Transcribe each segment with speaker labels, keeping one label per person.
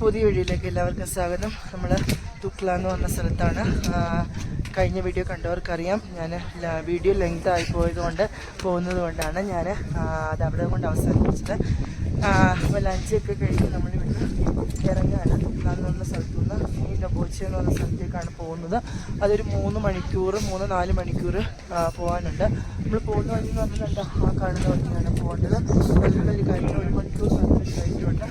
Speaker 1: പുതിയ വീഡിയോയിലേക്ക് എല്ലാവർക്കും സ്വാഗതം. നമ്മൾ തുക്ല എന്ന് പറഞ്ഞ സ്ഥലത്താണ്. കഴിഞ്ഞ വീഡിയോ കണ്ടവർക്കറിയാം, ഞാൻ വീഡിയോ ലെങ്ത് ആയി പോകുന്നത് കൊണ്ടാണ് ഞാൻ അത് അവിടെ കൊണ്ട് അവസാനിപ്പിച്ചത്. അപ്പോൾ ലഞ്ചൊക്കെ കഴിഞ്ഞ് നമ്മളിവിടുന്ന് ഇറങ്ങാണ്. തുക്ല എന്ന് പറഞ്ഞ സ്ഥലത്തു നിന്ന് ഈ ലബോച്ച എന്ന് പറഞ്ഞ സ്ഥലത്തേക്കാണ് പോകുന്നത്. അതൊരു 3-4 മണിക്കൂർ പോകാനുണ്ട്. നമ്മൾ പോകുന്ന വഴി എന്ന് പറഞ്ഞാൽ ആ കാണുന്ന വഴിയാണ് പോകേണ്ടത്. നല്ലൊരു കാര്യം, 1 മണിക്കൂർ കഴിഞ്ഞിട്ടുണ്ട്.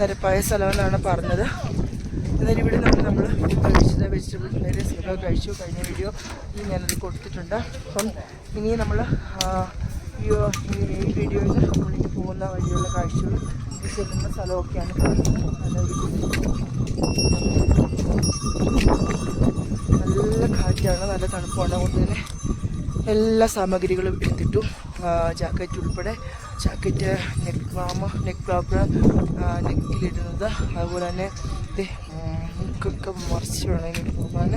Speaker 1: നിരപ്പായ സ്ഥലമെന്നാണ് പറഞ്ഞത്. എന്നാലും ഇവിടെ നമ്മൾ കഴിച്ചത് വെജിറ്റബിൾ ഫ്രൈഡ്സ് ഒക്കെ കഴിച്ചു. കഴിഞ്ഞ വീഡിയോ ഞാനത് കൊടുത്തിട്ടുണ്ട്. അപ്പം ഇനി നമ്മൾ ഈ വീഡിയോയിൽ നമ്മളിങ്ങനെ പോകുന്ന വഴിയുള്ള കാഴ്ചകളും ചെല്ലുന്ന സ്ഥലമൊക്കെയാണ് കാണുന്നത്. നല്ല കാറ്റാണ്, നല്ല തണുപ്പാണ്. അതുകൊണ്ട് തന്നെ എല്ലാ സാമഗ്രികളും എടുത്തിട്ടു. ജാക്കറ്റ് ഉൾപ്പെടെ, ജാക്കറ്റ്, നെക്ക് ഫ്ലോപ്പർ നെക്കിലിടുന്നത്, അതുപോലെ തന്നെ മുക്കൊക്കെ മറിച്ച് വേണം ഇങ്ങനെ പോകാൻ.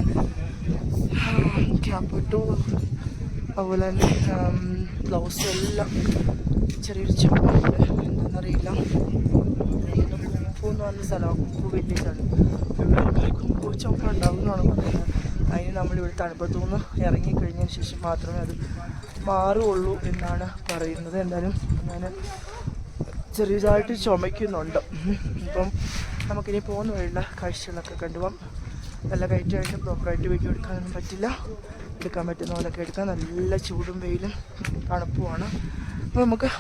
Speaker 1: ക്യാപ്പ് ഇട്ടു. അതുപോലെ തന്നെ ഗ്ലൗസ് എല്ലാം. ചെറിയൊരു ചുമണ്ട്, എന്താണെന്നറിയില്ല. കുമ്പു എന്ന് പറഞ്ഞ സ്ഥലമാണ്. കുമ്പു വലിയതാണ്. കുമ്പു ചുമ ഉണ്ടാവുന്നതാണ് പറയുന്നത്. അതിന് നമ്മളിവിടെ തണുപ്പത്തുനിന്ന് ഇറങ്ങിക്കഴിഞ്ഞതിന് ശേഷം മാത്രമേ അത് മാറുകയുള്ളൂ എന്നാണ് പറയുന്നത്. എന്തായാലും ഞാൻ ചെറിയതായിട്ട് ചുമയ്ക്കുന്നുണ്ട്. ഇപ്പം നമുക്കിനി പോകുന്ന വഴിയുള്ള കാഴ്ചകളൊക്കെ കണ്ടുപോകാം. നല്ല കയറ്റായിട്ട് പ്രോപ്പറായിട്ട് വീഡിയോ എടുക്കാനൊന്നും പറ്റില്ല. എടുക്കാൻ പറ്റുന്ന പോലെയൊക്കെ എടുക്കാം. നല്ല ചൂടും വെയിലും തണുപ്പുമാണ്. അപ്പോൾ നമുക്ക്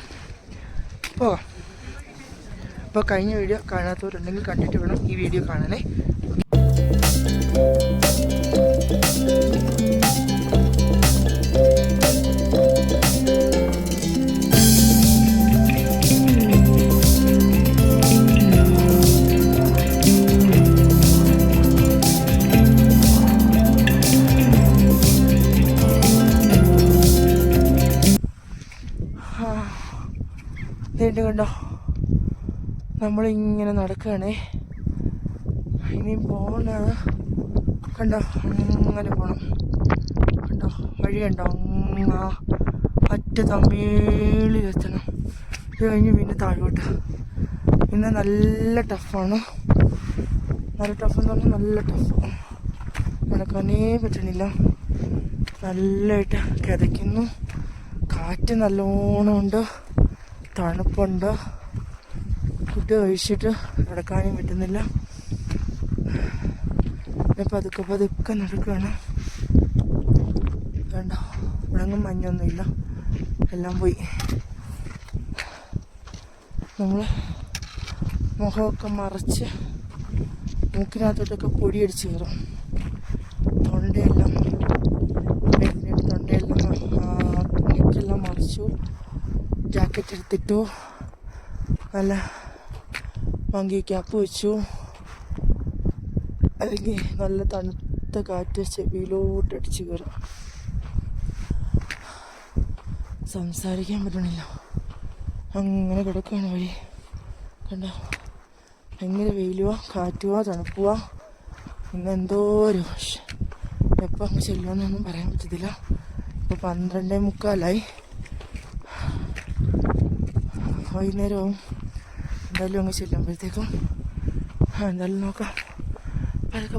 Speaker 1: പോകാം. അപ്പോൾ കഴിഞ്ഞ വീഡിയോ കാണാത്തവരുണ്ടെങ്കിൽ കണ്ടിട്ട് വേണം ഈ വീഡിയോ കാണാനേ. വീണ്ടും കണ്ടോ, നമ്മളിങ്ങനെ നടക്കുകയാണേ. ഇനിയും പോകണാണ്. കണ്ടോ, അങ്ങനെ പോകണം. കണ്ടോ വഴി കണ്ടോ, അറ്റ തമ്മേളിലെത്തണം. ഇത് കഴിഞ്ഞ് പിന്നെ താഴോട്ട്. ഇന്ന് നല്ല ടഫാണ്. നല്ല ടഫെന്ന് പറഞ്ഞാൽ നല്ല ടഫ്. നടക്കാനേ പറ്റണില്ല. നല്ലതായിട്ട് കിതയ്ക്കുന്നു. കാറ്റ് നല്ലോണം ഉണ്ട്, തണുപ്പുണ്ട്. ഫുഡ് കഴിച്ചിട്ട് നടക്കാനും പറ്റുന്നില്ല. പതുക്കെ നടക്കുകയാണ്. വേണ്ട, ഇവിടെങ്ങും മഞ്ഞൊന്നുമില്ല, എല്ലാം പോയി. നമ്മൾ മുഖമൊക്കെ മറച്ച് മൂക്കിനകത്തോട്ടൊക്കെ പൊടിയടിച്ച് കയറും. തൊണ്ടയെല്ലാം നെക്കെല്ലാം മറിച്ചു. ജാക്കറ്റ് എടുത്തിട്ടു. നല്ല മങ്കി ക്യാപ്പ് വെച്ചു. അല്ലെങ്കിൽ നല്ല തണുത്ത കാറ്റ് ചെവിയിലോട്ട് അടിച്ച് കയറും. സംസാരിക്കാൻ പറ്റണില്ല, അങ്ങനെ കിടക്കുകയാണ് വഴി. കണ്ടോ, ഭയങ്കര വെയിലുവാ, കാറ്റുവാ, തണുപ്പുവാ. ഇന്ന് എന്തോ ഒരു എപ്പോൾ അങ്ങ് ചെല്ലുമെന്നൊന്നും പറയാൻ പറ്റത്തില്ല. ഇപ്പോൾ 12:45 വൈകുന്നേരവും. എന്തായാലും അങ്ങ് ചെല്ലുമ്പോഴത്തേക്കും എന്തായാലും നോക്കാം.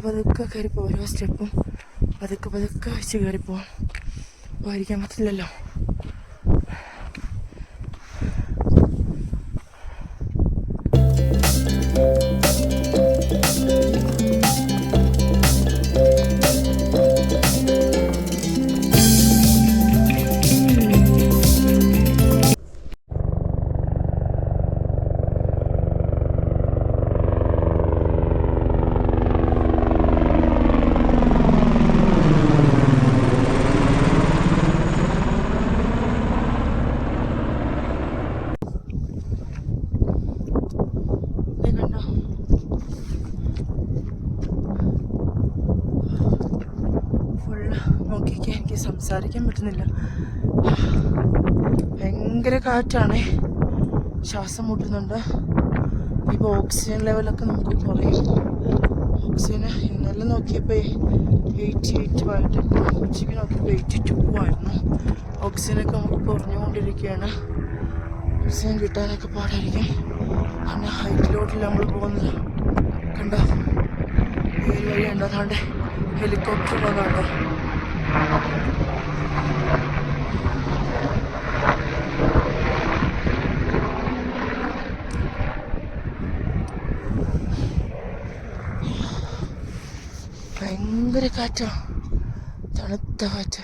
Speaker 1: പതുക്കെ കയറിപ്പോ. ഓരോ സ്റ്റെപ്പും പതുക്കെ വെച്ച് കയറിപ്പോവാം. പോയിരിക്കാൻ പറ്റില്ലല്ലോ. നോക്കിക്കേ, എനിക്ക് സംസാരിക്കാൻ പറ്റുന്നില്ല. ഭയങ്കര കാറ്റാണേ, ശ്വാസം മുട്ടുന്നുണ്ട്. ഇപ്പോൾ ഓക്സിജൻ ലെവലൊക്കെ നമുക്ക് കുറയും. ഓക്സിജന് ഇന്നലെ നോക്കിയപ്പോൾ 88 ഉച്ചയ്ക്ക് നോക്കിയപ്പോൾ 82 ആയിരുന്നു. ഓക്സിജനൊക്കെ നമുക്ക് കുറഞ്ഞുകൊണ്ടിരിക്കുകയാണ്. ഓക്സിജൻ കിട്ടാനൊക്കെ പാടായിരിക്കും. പിന്നെ ഹൈറ്റിലോട്ടിൽ നമ്മൾ പോകുന്നത്. അതാണ്ട് ഹെലികോപ്റ്റർ പോകുന്നുണ്ടോ. ഭയങ്കര കാറ്റാ, തണുത്ത കാറ്റ്.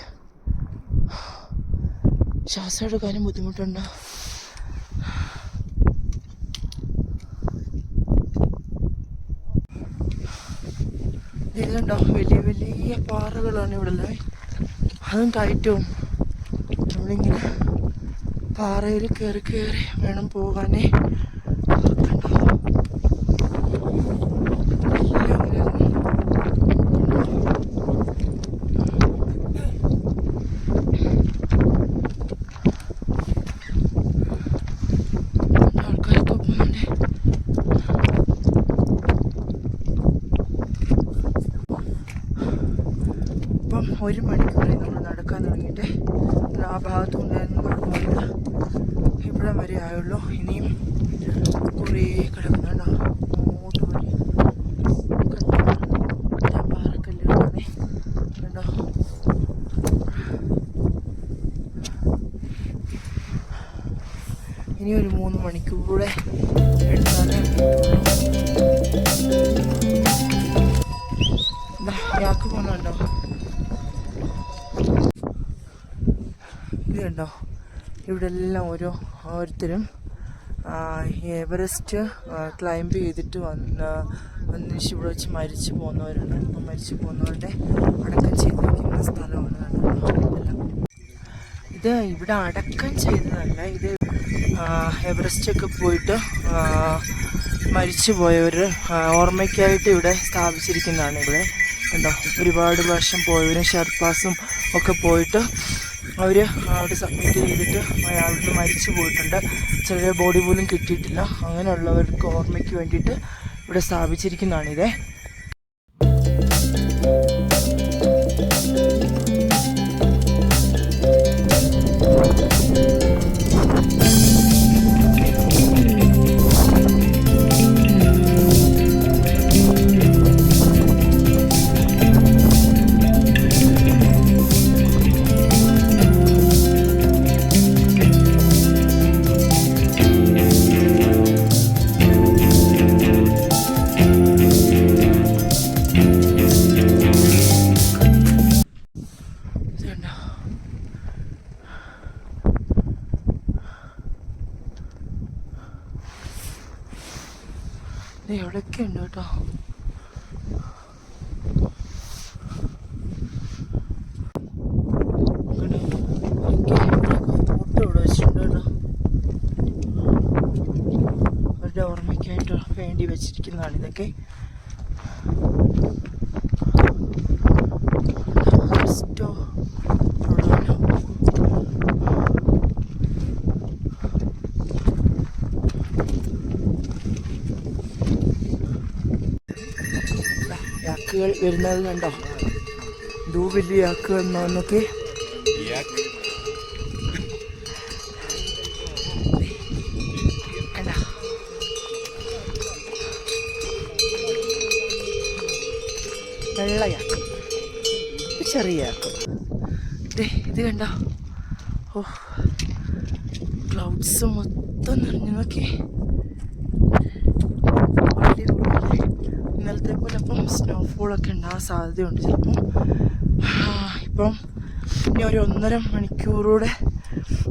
Speaker 1: ശ്വാസം എടുക്കാനും ബുദ്ധിമുട്ടുണ്ടോ. ഇതിലുണ്ടോ വലിയ വലിയ പാറകളാണ് ഇവിടെ ഉള്ളത്. അതും കയറ്റവും. നമ്മളിങ്ങനെ പാറയിൽ കയറി കയറി വേണം പോകാനേ. ഇപ്പം 1 മണിക്കൂറായി നമ്മൾ നടക്കാൻ തുടങ്ങിയിട്ട്. ആ ഭാഗത്തുനിന്ന് നടന്നുകൊണ്ട് ഇവിടം വരെ ആയുള്ളൂ. ഇനിയും കുറേ കിടക്കുന്നുണ്ടോ അങ്ങോട്ട് വഴി. പാറക്കല്ലുകളാണേ കണ്ടോ. ഇനി ഒരു 3 മണിക്കൂർ കൂടെ എടുത്താലേ യാക്ക് പോകുന്നുണ്ടോ. ഇത് കണ്ടോ, ഇവിടെ എല്ലാം ഓരോരുത്തരും എവറസ്റ്റ് ക്ലൈംബ് ചെയ്തിട്ട് വന്നിട്ട് ഇവിടെ വെച്ച് മരിച്ചു പോകുന്നവരാണ്. അപ്പം മരിച്ചു പോകുന്നവരുടെ അടക്കം ചെയ്തിരിക്കുന്ന സ്ഥലമാണ്. ഇത് ഇവിടെ അടക്കം ചെയ്തതല്ല, ഇത് എവറസ്റ്റൊക്കെ പോയിട്ട് മരിച്ചു പോയവർ ഓർമ്മയ്ക്കായിട്ട് ഇവിടെ സ്ഥാപിച്ചിരിക്കുന്നതാണ്. ഇവിടെ കണ്ടോ, ഒരുപാട് വർഷം പോയവരും ഷെർപ്പാസും ഒക്കെ പോയിട്ട് അവർ അവിടെ സബ്മിറ്റ് ചെയ്തിട്ട് അവിടുന്ന് മരിച്ചു പോയിട്ടുണ്ട്. ചില ബോഡി പോലും കിട്ടിയിട്ടില്ല. അങ്ങനെയുള്ളവർക്ക് ഓർമ്മയ്ക്ക് വേണ്ടിയിട്ട് ഇവിടെ സ്ഥാപിച്ചിരിക്കുന്നതാണിത്. എവിടെയൊക്കെ ഉണ്ട് കേട്ടോ. ഫോട്ടോ ഇവിടെ വെച്ചിട്ടുണ്ട് കേട്ടോ. അവരുടെ ഓർമ്മയ്ക്കായിട്ട് വേണ്ടി വെച്ചിരിക്കുന്നതാണ് ഇതൊക്കെ. യാക്കുകൾ വരുന്നത് കണ്ടോ, എന്തോ വലിയ യാക്ക് വന്നൊക്കെ. വെള്ളയാക്ക്, ചെറിയ യാക്ക്. ഇത് കണ്ടോ, ഓ ക്ലൗഡ്സ് മൊത്തം നിറഞ്ഞു നോക്കി. ഇന്നലത്തെ പോലെ ഇപ്പം സ്നോഫോളൊക്കെ ഉണ്ടാകാൻ സാധ്യതയുണ്ട് ചിലപ്പം. ഇപ്പം ഇനി ഒരു 1.5 മണിക്കൂറൂടെ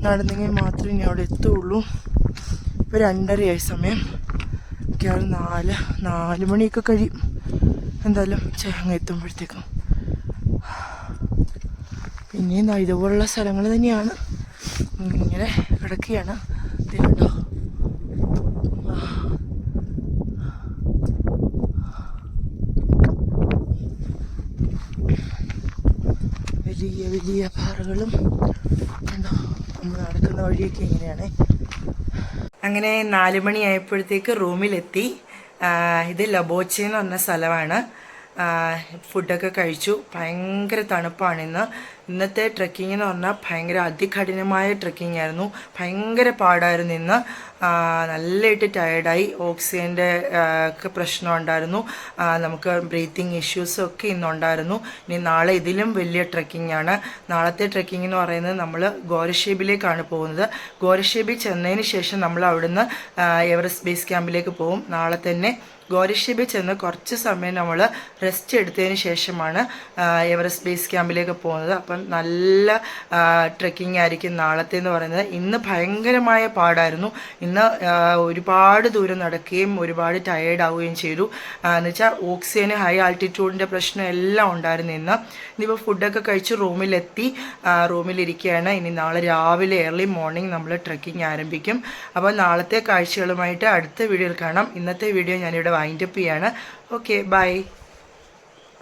Speaker 1: നടന്നെങ്കിൽ മാത്രമേ ഇനി അവിടെ എത്തുള്ളൂ. ഇപ്പോൾ 2:30 സമയം. മിക്കവാറും 4 മണിയൊക്കെ കഴിയും എന്തായാലും അങ്ങ് എത്തുമ്പോഴത്തേക്കും. പിന്നെയും ഇതുപോലുള്ള സ്ഥലങ്ങൾ തന്നെയാണ്, ഇങ്ങനെ കിടക്കുകയാണ്. ഇതിലുണ്ടോ വലിയ വലിയ പാറകളും കണ്ടോ. നമ്മൾ നടക്കുന്ന വഴിയൊക്കെ ഇങ്ങനെയാണ്. അങ്ങനെ 4 മണിയായപ്പോഴത്തേക്ക് റൂമിലെത്തി. ഇത് ലബോച്ചെ എന്ന് പറഞ്ഞ സ്ഥലമാണ്. ഫുഡൊക്കെ കഴിച്ചു. ഭയങ്കര തണുപ്പാണ് ഇന്നത്തെ ട്രെക്കിംഗ് എന്ന് പറഞ്ഞാൽ ഭയങ്കര അതികഠിനമായ ട്രെക്കിംഗ് ആയിരുന്നു. ഭയങ്കര പാടായിരുന്നു ഇന്ന്. നല്ലതായിട്ട് ടയേർഡായി. ഓക്സിജൻ്റെ ഒക്കെ പ്രശ്നം ഉണ്ടായിരുന്നു. നമുക്ക് ബ്രീത്തിങ് ഇഷ്യൂസും ഒക്കെ ഇന്നുണ്ടായിരുന്നു. ഇനി നാളെ ഇതിലും വലിയ ട്രെക്കിംഗ് ആണ്. നാളത്തെ ട്രെക്കിംഗ് എന്ന് പറയുന്നത് നമ്മൾ ഗോരഷേബിലേക്കാണ് പോകുന്നത്. ഗോരഷേബിൽ ചെന്നതിന് ശേഷം നമ്മൾ അവിടുന്ന് എവറസ്റ്റ് ബേസ് ക്യാമ്പിലേക്ക് പോകും. നാളെ തന്നെ ഗോരഷേബിൽ ചെന്ന് കുറച്ച് സമയം നമ്മൾ റെസ്റ്റ് എടുത്തതിന് ശേഷമാണ് എവറസ്റ്റ് ബേസ് ക്യാമ്പിലേക്ക് പോകുന്നത്. അപ്പം നല്ല ട്രെക്കിംഗ് ആയിരിക്കും നാളത്തെ എന്ന് പറയുന്നത്. ഇന്ന് ഭയങ്കരമായ പാടായിരുന്നു. ഇന്ന് ഒരുപാട് ദൂരം നടക്കുകയും ഒരുപാട് ടയേർഡ് ആവുകയും ചെയ്തു. എന്ന് വെച്ചാൽ ഓക്സിജന് ഹൈ ആൾട്ടിറ്റ്യൂഡിൻ്റെ പ്രശ്നം എല്ലാം ഉണ്ടായിരുന്നു ഇന്നിപ്പോൾ ഫുഡൊക്കെ കഴിച്ച് റൂമിലിരിക്കുകയാണ്. ഇനി നാളെ രാവിലെ ഏർലി മോർണിംഗ് നമ്മൾ ട്രെക്കിംഗ് ആരംഭിക്കും. അപ്പോൾ നാളത്തെ കാഴ്ചകളുമായിട്ട് അടുത്ത വീഡിയോയിൽ കാണാം. ഇന്നത്തെ വീഡിയോ ഞാനിവിടെ വൈൻഡപ്പ് ചെയ്യാണ്. Okay, by.